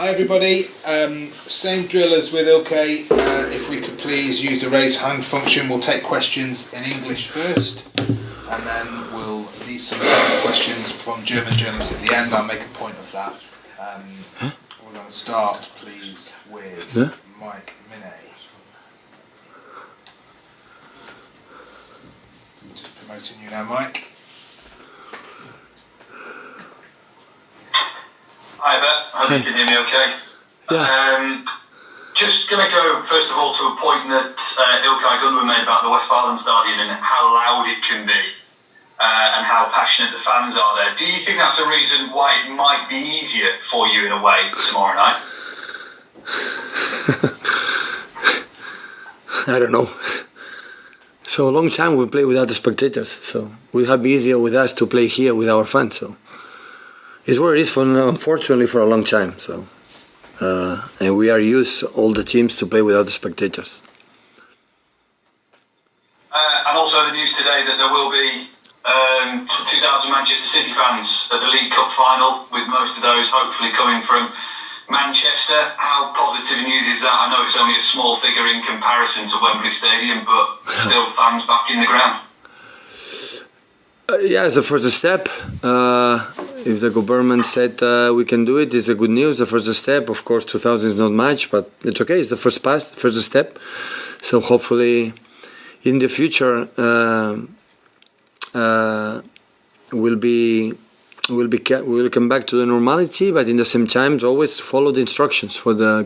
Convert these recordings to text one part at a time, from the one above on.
Hi everybody, same drill as with Ilkay. If we could please use the raise hand function, we'll take questions in English first and then we'll leave some time for questions from German journalists at the end. I'll make a point of that. We're going to start please with Mike Minay. Just promoting you now, Mike. Hi there, I hope you can hear me okay. Yeah. Just going to go first of all to a point that Ilkay Gundogan made about the Westfalen Stadion and how loud it can be and how passionate the fans are there. Do you think that's a reason why it might be easier for you in a way tomorrow night? I don't know. So a long time we play without the spectators, so it will have easier with us to play here with our fans. So it's what it is, unfortunately, for a long time. So and we are used, all the teams, to play without the spectators. And also the news today that there will be 2,000 Manchester City fans at the League Cup final, with most of those hopefully coming from Manchester. How positive news is that? I know it's only a small figure in comparison to Wembley Stadium, but still fans back in the ground. Yeah, it's the first step. If the government said we can do it, it's a good news. The first step, of course, 2,000 is not much, but it's okay. It's the first step. So hopefully, in the future, we'll come back to the normality. But in the same time, always follow the instructions for the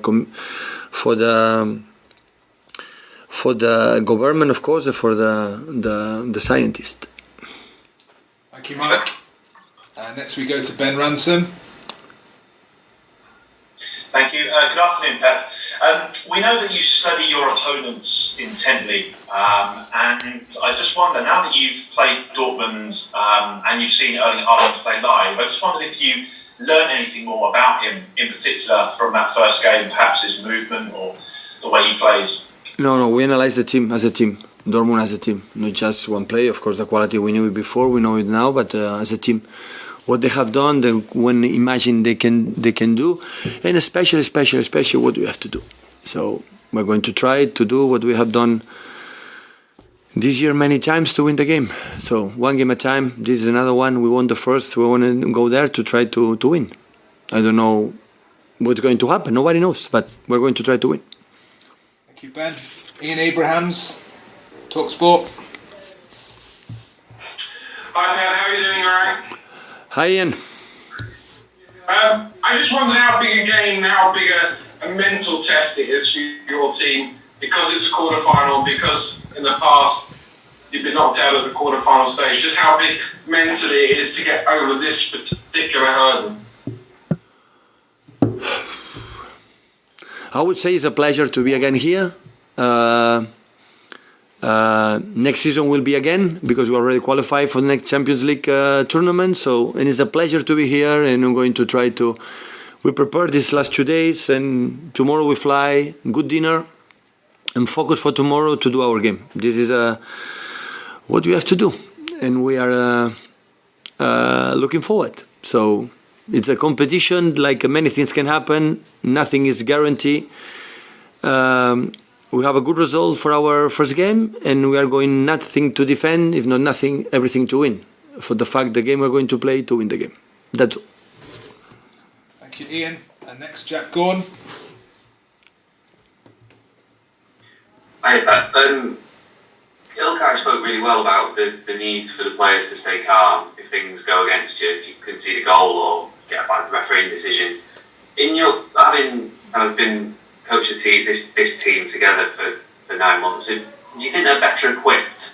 government, of course, and for the scientists. Thank you, Mike. Next we go to Ben Ransom. Thank you. Good afternoon, Pep. We know that you study your opponents intently, and I just wonder, now that you've played Dortmund and you've seen Erling Haaland play live, I just wondered if you learned anything more about him, in particular from that first game, perhaps his movement or the way he plays. No, we analyze the team as a team. Dortmund as a team, not just one player. Of course, the quality we knew it before, we know it now, but as a team, what they have done, when imagine they can do, and especially what we have to do. So we're going to try to do what we have done this year many times to win the game. So one game at a time. This is another one. We won the first. We want to go there to try to win. I don't know what's going to happen. Nobody knows, but we're going to try to win. Thank you, Ben. Ian Abrahams, TalkSport. Hi, Pep. How are you doing? All right? Hi, Ian. I just wondered how big a game, how big a mental test it is for your team, because it's a quarter-final, because in the past you've been knocked out at the quarter-final stage. Just how big mentally it is to get over this particular hurdle. I would say it's a pleasure to be again here. Next season will be again, because we already qualified for the next Champions League tournament. So, and it's a pleasure to be here, and I'm going to try to. We prepare these last 2 days, and tomorrow we fly. Good dinner, and focus for tomorrow to do our game. This is what we have to do, and we are looking forward. So it's a competition. Like many things can happen. Nothing is guaranteed. We have a good result for our first game, and we are going nothing to defend, if not nothing, everything to win. For the fact the game we're going to play to win the game. That's all. Thank you, Ian. And next, Jack Gorn. Hi, Pat. Ilkay spoke really well about the need for the players to stay calm if things go against you, if you concede a goal or get a bad refereeing decision. In your having kind of been coach this team together for 9 months, do you think they're better equipped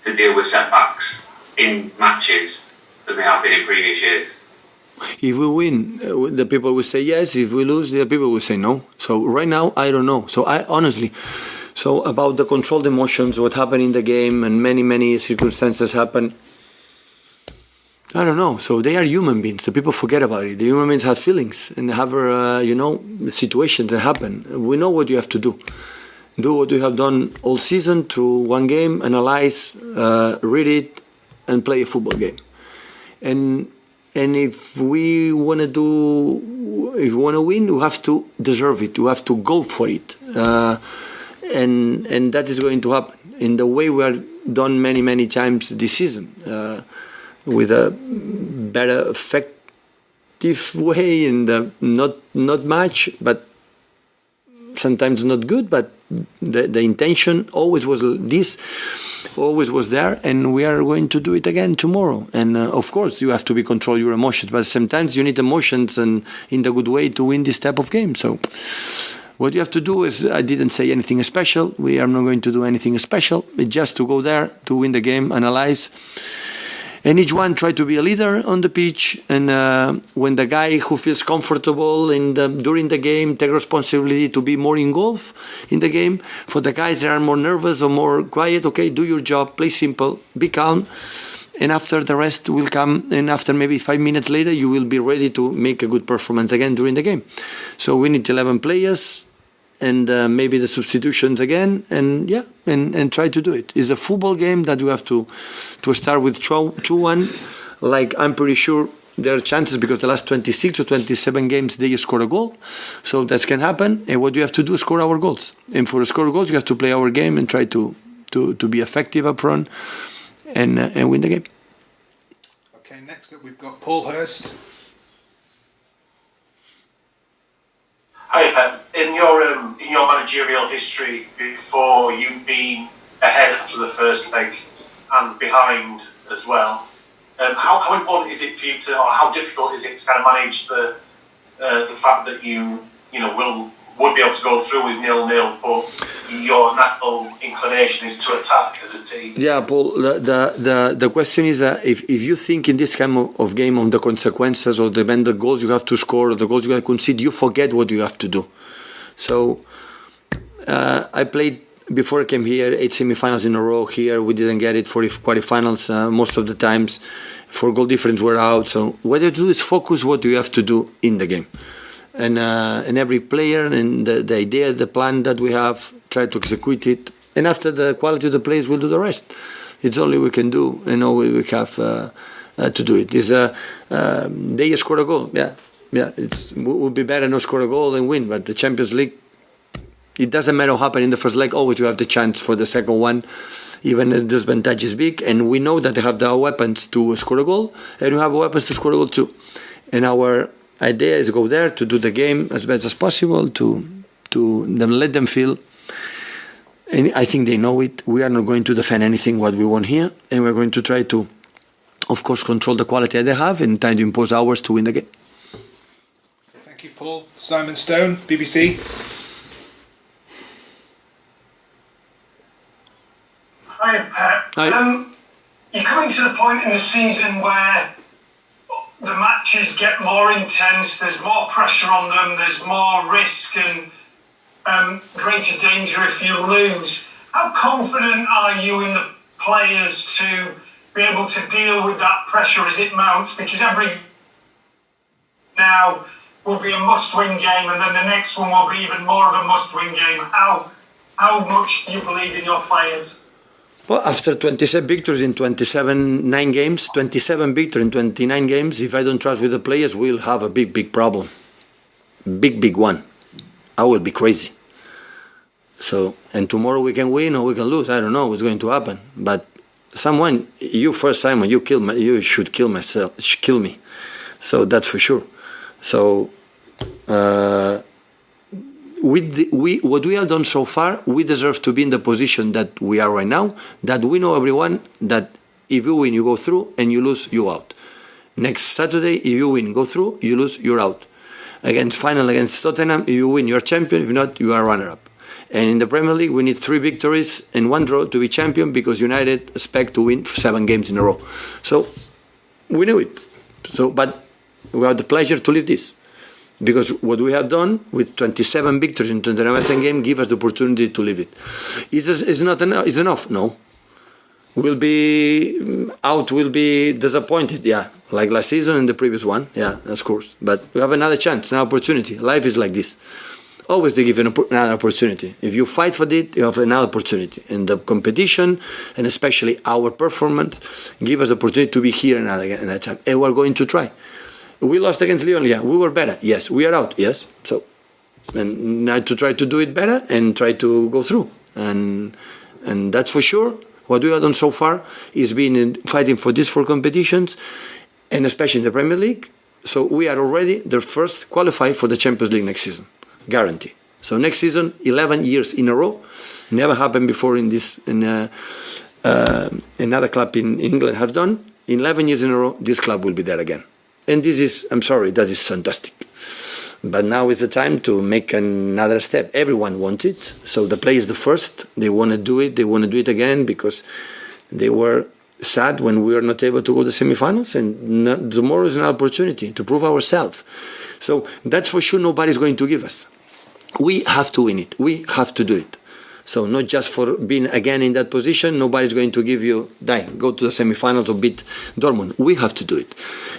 to deal with setbacks in matches than they have been in previous years? If we win, the people will say yes. If we lose, the people will say no. So right now, I don't know. So I honestly, about the controlled emotions, what happened in the game, and many circumstances happen. I don't know. So they are human beings. The people forget about it. The human beings have feelings and have, situations that happen. We know what you have to do. Do what you have done all season to one game, analyze, read it, and play a football game. And if we want to do if you want to win, you have to deserve it. You have to go for it, and that is going to happen in the way we have done many times this season, with a better effective way, and not much, but sometimes not good, but the intention always was this, always was there, and we are going to do it again tomorrow. And of course you have to be control your emotions, but sometimes you need emotions and in the good way to win this type of game. So what you have to do is, I didn't say anything special, we are not going to do anything special, it's just to go there to win the game, analyze, and each one try to be a leader on the pitch, and when the guy who feels comfortable during the game, take responsibility to be more involved in the game. For the guys that are more nervous or more quiet, okay, do your job, play simple, be calm, and after the rest will come, and after maybe 5 minutes later you will be ready to make a good performance again during the game. So we need 11 players, and maybe the substitutions again, and try to do it. It's a football game that we have to start with 2-1. Like, I'm pretty sure there are chances, because the last 26 or 27 games they score a goal, so that can happen. And what you have to do is score our goals. And for score goals, you have to play our game and try to be effective up front and win the game. Okay, next up we've got Paul Hurst. Hi, Pep. In your managerial history, before you've been ahead after the first leg and behind as well, how important is it for you to, or how difficult is it to kind of manage the fact that you would be able to go through with 0-0, but your natural inclination is to attack as a team? Yeah, Paul, the question is, if you think in this kind of game on the consequences, or the goals you have to score, or the goals you have to concede, you forget what you have to do. So I played, before I came here, 8 semi-finals in a row here. We didn't get it for the quarterfinals most of the times. For goal difference, we're out. So what you have to do is focus what you have to do in the game. And every player and the idea, the plan that we have, try to execute it. And after the quality of the players, we'll do the rest. It's only we can do, and all we have to do it. They score a goal, yeah. It would be better not score a goal and win. But the Champions League, it doesn't matter what happened in the first leg. Always you have the chance for the second one, even if the disadvantage is big. And we know that they have the weapons to score a goal, and we have weapons to score a goal too. And our idea is go there to do the game as best as possible, to let them feel, and I think they know it. We are not going to defend anything what we want here, and we're going to try to, of course, control the quality that they have and try to impose ours to win the game. Thank you, Paul. Simon Stone, BBC. Hi, Pep. Hi. You're coming to the point in the season where the matches get more intense, there's more pressure on them, there's more risk and greater danger if you lose. How confident are you in the players to be able to deal with that pressure as it mounts? Because every now will be a must-win game, and then the next one will be even more of a must-win game. How much do you believe in your players? Well, after 27 victories in 27 victories in 29 games, if I don't trust with the players, we'll have a big problem. Big one. I will be crazy. So, and tomorrow we can win or we can lose. I don't know what's going to happen. But Simon, you should kill me. So that's for sure. So, what we have done so far, we deserve to be in the position that we are right now, that we know everyone that if you win, you go through, and you lose, you out. Next Saturday, if you win, go through, you lose, you're out. Against Tottenham, if you win, you're champion, if not, you are runner-up. And in the Premier League, we need 3 victories and 1 draw to be champion, because United expect to win 7 games in a row. So, we knew it. So, but we have the pleasure to live this. Because what we have done with 27 victories in 29 games give us the opportunity to live it. Is not enough? Is enough? No. We'll be out. We'll be disappointed. Yeah, like last season and the previous one. Yeah, of course. But we have another chance, an opportunity. Life is like this. Always they give another opportunity. If you fight for it, you have another opportunity. And the competition, and especially our performance, give us the opportunity to be here another time. And we're going to try. We lost against Lyon, yeah. We were better, yes. We are out, yes. So, and now to try to do it better and try to go through. And that's for sure. What we have done so far is been fighting for these 4 competitions, and especially in the Premier League. So we are already the first qualified for the Champions League next season, guarantee. So next season, 11 years in a row, never happened before in this. Another club in England have done. 11 years in a row, this club will be there again. And this is, I'm sorry, that is fantastic. But now is the time to make another step. Everyone wants it. So the play is the first. They want to do it. They want to do it again because they were sad when we were not able to go to the semi-finals. And tomorrow is an opportunity to prove ourselves. So that's for sure nobody's going to give us. We have to win it. We have to do it. So not just for being again in that position, nobody's going to give you, go to the semi-finals or beat Dortmund. We have to do it.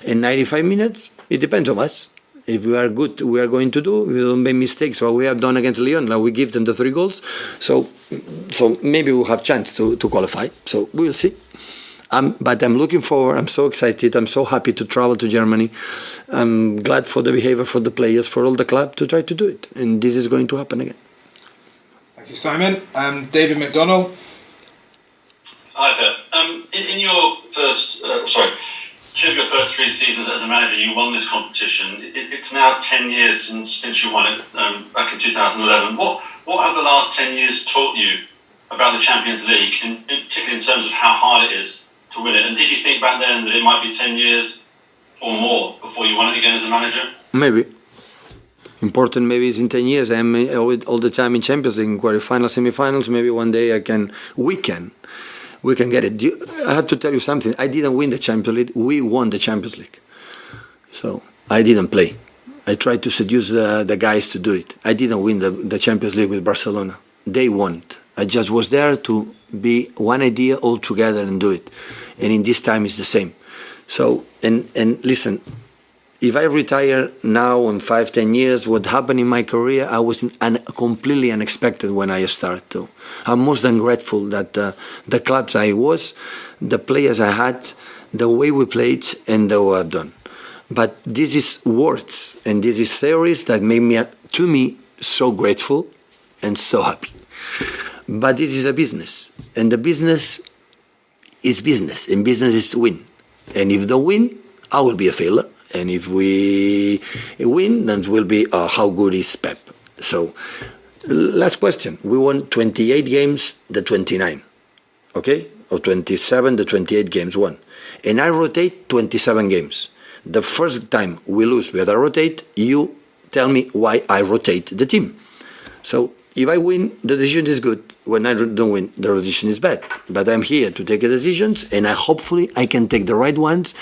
In 95 minutes, it depends on us. If we are good, we are going to do. We don't make mistakes. What we have done against Lyon, now we give them the 3 goals. So maybe we'll have chance to qualify. So we'll see. But I'm looking forward. I'm so excited. I'm so happy to travel to Germany. I'm glad for the behavior, for the players, for all the club to try to do it. And this is going to happen again. Thank you, Simon. David McDonnell. Hi there. In your two of your first 3 seasons as a manager, you won this competition. It's now 10 years since you won it, back in 2011. What have the last 10 years taught you about the Champions League, particularly in terms of how hard it is to win it? And did you think back then that it might be 10 years or more before you won it again as a manager? Maybe. Important maybe is in 10 years. I'm all the time in Champions League, in quarterfinals, semi-finals. Maybe one day we can get it. I have to tell you something. I didn't win the Champions League. We won the Champions League. So I didn't play. I tried to seduce the guys to do it. I didn't win the Champions League with Barcelona. They won it. I just was there to be one idea all together and do it. And in this time it's the same. So, and listen, if I retire now in 5-10 years, what happened in my career, I was completely unexpected when I started to. I'm most than grateful that the clubs I was, the players I had, the way we played, and the way I've done. But this is words and this is theories that made me, to me, so grateful and so happy. But this is a business, and the business is business, and business is to win. And if don't win, I will be a failure. And if we win, then it will be how good is Pep. So, last question. We won 28 games, the 29, okay? Or 27, the 28 games won. And I rotate 27 games. The first time we lose, we had to rotate. You tell me why I rotate the team. So, if I win, the decision is good. When I don't win, the decision is bad. But I'm here to take decisions, and hopefully I can take the right ones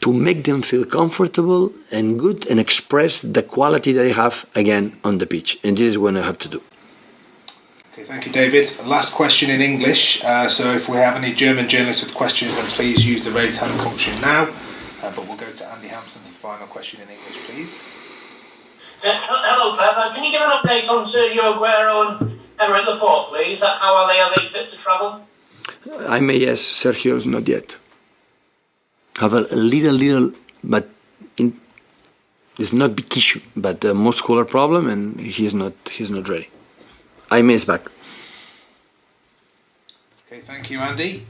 to make them feel comfortable and good and express the quality they have again on the pitch. And this is what I have to do. Okay, thank you, David. Last question in English. So if we have any German journalists with questions, then please use the raise hand function now. But we'll go to Andy Hampson for the final question in English, please. Hello, Pep. Can you give an update on Sergio Aguero and Emerick Laporte, please? How are they? Are they fit to travel? I may yes, Sergio's not yet. Have a little, but it's not big issue, but a muscular problem, and he's not ready. I may is back. Okay, thank you, Andy.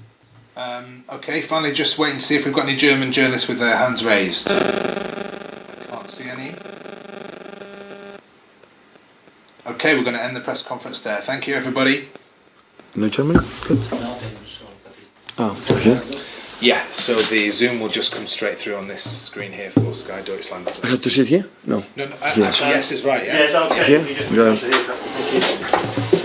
Okay, finally, just wait and see if we've got any German journalists with their hands raised. Can't see any. Okay, we're going to end the press conference there. Thank you, everybody. No German? Good. Oh, okay. Yeah, so the Zoom will just come straight through on this screen here for Sky Deutschland. I have to sit here? No. No, actually, yes is right, yeah? Yes, okay. Here? You just Yeah. Thank you.